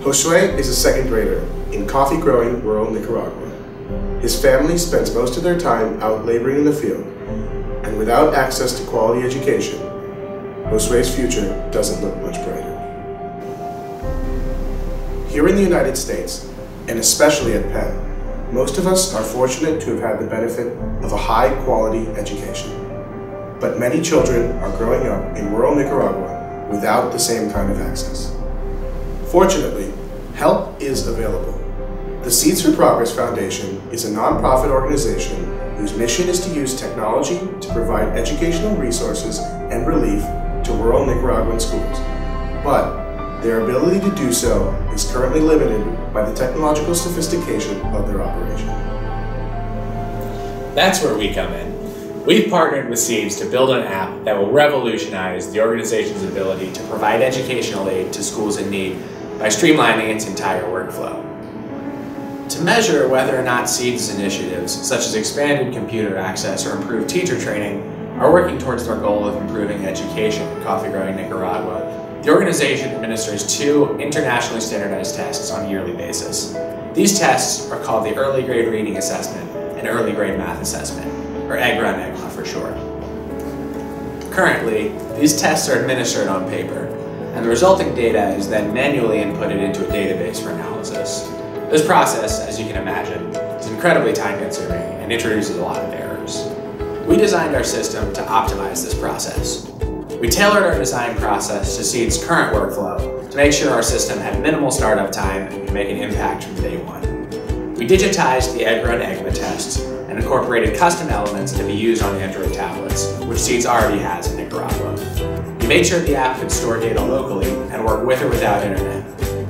Josue is a second grader in coffee-growing rural Nicaragua. His family spends most of their time out laboring in the field, and without access to quality education, Josue's future doesn't look much brighter. Here in the United States, and especially at Penn, most of us are fortunate to have had the benefit of a high-quality education. But many children are growing up in rural Nicaragua without the same kind of access. Fortunately, help is available. The Seeds for Progress Foundation is a nonprofit organization whose mission is to use technology to provide educational resources and relief to rural Nicaraguan schools. But their ability to do so is currently limited by the technological sophistication of their operation. That's where we come in. We've partnered with Seeds to build an app that will revolutionize the organization's ability to provide educational aid to schools in need by streamlining its entire workflow. To measure whether or not Seeds' initiatives, such as expanded computer access or improved teacher training, are working towards their goal of improving education in coffee-growing Nicaragua, the organization administers 2 internationally standardized tests on a yearly basis. These tests are called the Early Grade Reading Assessment and Early Grade Math Assessment, or EdAcá and EdAcá for short. Currently, these tests are administered on paper, and the resulting data is then manually inputted into a database for analysis. This process, as you can imagine, is incredibly time-consuming and introduces a lot of errors. We designed our system to optimize this process. We tailored our design process to Seeds' current workflow to make sure our system had minimal startup time and could make an impact from day one. We digitized the EdAcá and EdAcá tests and incorporated custom elements to be used on Android tablets, which Seeds already has in Nicaragua. We made sure the app could store data locally and work with or without internet,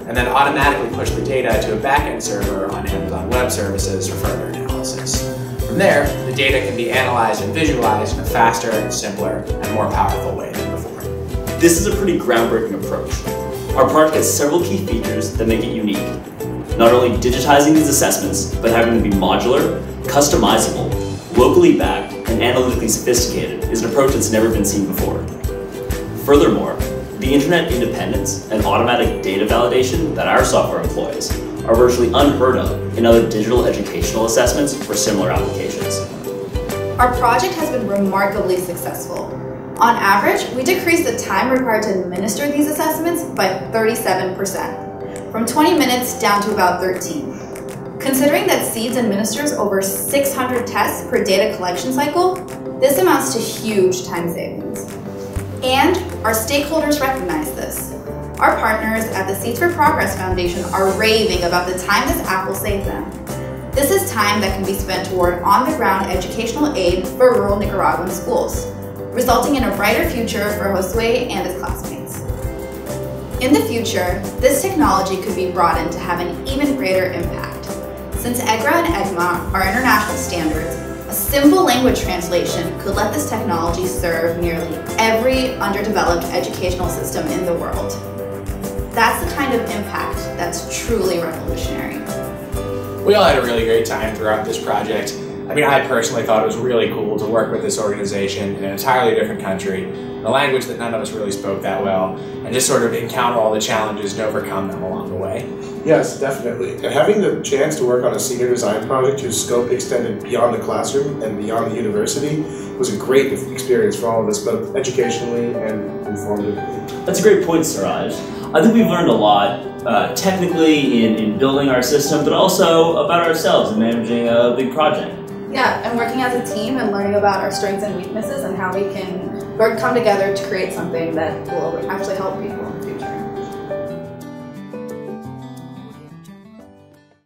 and then automatically push the data to a backend server on Amazon Web Services for further analysis. From there, the data can be analyzed and visualized in a faster, simpler, and more powerful way than before. This is a pretty groundbreaking approach. Our product has several key features that make it unique. Not only digitizing these assessments, but having them be modular, customizable, locally backed, and analytically sophisticated is an approach that's never been seen before. Furthermore, the internet independence and automatic data validation that our software employs are virtually unheard of in other digital educational assessments for similar applications. Our project has been remarkably successful. On average, we decreased the time required to administer these assessments by 37%, from 20 minutes down to about 13. Considering that Seeds administers over 600 tests per data collection cycle, this amounts to huge time savings. And our stakeholders recognize this. Our partners at the Seeds for Progress Foundation are raving about the time this app will save them. This is time that can be spent toward on-the-ground educational aid for rural Nicaraguan schools, resulting in a brighter future for Josue and his classmates. In the future, this technology could be broadened to have an even greater impact. Since EdAcá and EdAcá are international standards, a simple language translation could let this technology serve nearly every underdeveloped educational system in the world. That's the kind of impact that's truly revolutionary. We all had a really great time throughout this project. I mean, I personally thought it was really cool to work with this organization in an entirely different country, a language that none of us really spoke that well, and just sort of encounter all the challenges and overcome them along the way. Yes, definitely. And having the chance to work on a senior design project whose scope extended beyond the classroom and beyond the university was a great experience for all of us, both educationally and informatively. That's a great point, Siraj. I think we've learned a lot, technically in building our system, but also about ourselves in managing a big project. Yeah, and working as a team and learning about our strengths and weaknesses and how we can come together to create something that will actually help people in the future.